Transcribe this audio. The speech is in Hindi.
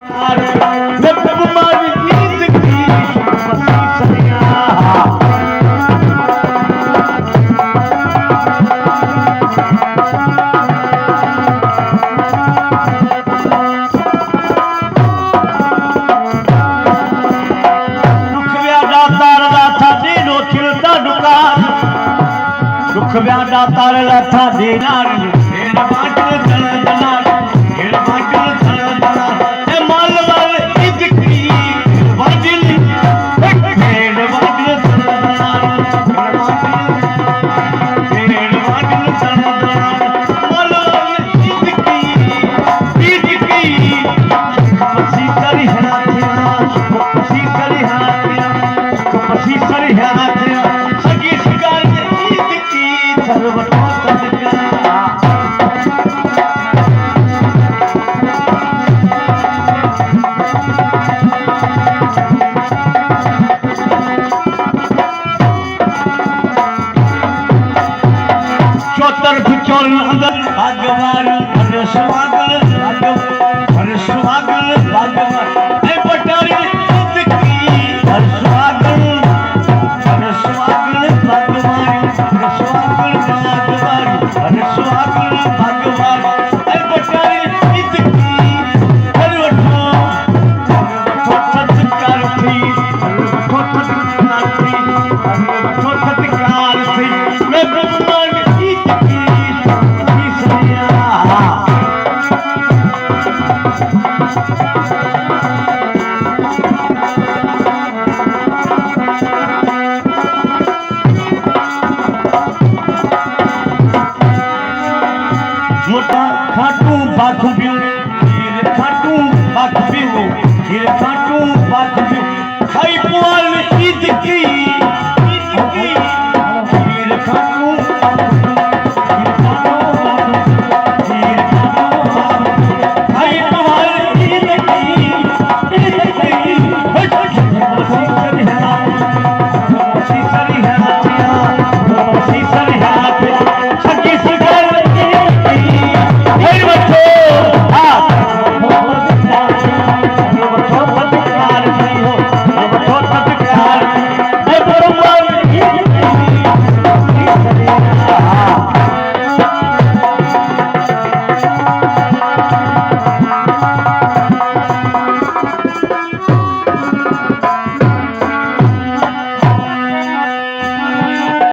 मैं प्रभु मारी ईद की मसीह सैया व्यादा तार लाथा दीनार हेड़ बाटल धन दनार हेड़ बाटल धन दनार ए माल वाल ईद की बाजिल हेड़ बाटल धन दनार हेड़ बाटल धन दनार माल वाल ईद की पसी करी हाथिया पसी करी हाथिया पसी करी हाथिया सगी शिकार तरफ चोल अंदर भागवान हर सुहागन हर सुहागन भागवान ए पटारी ईद की हर सुहागन भागवान हर सुहागन भागवान हर सुहागन भागवान ए पटारी ईद की हर वठो सत्कार थी हर वठो सत्कार थी हर वठो सत्कार थी मैं प्रभु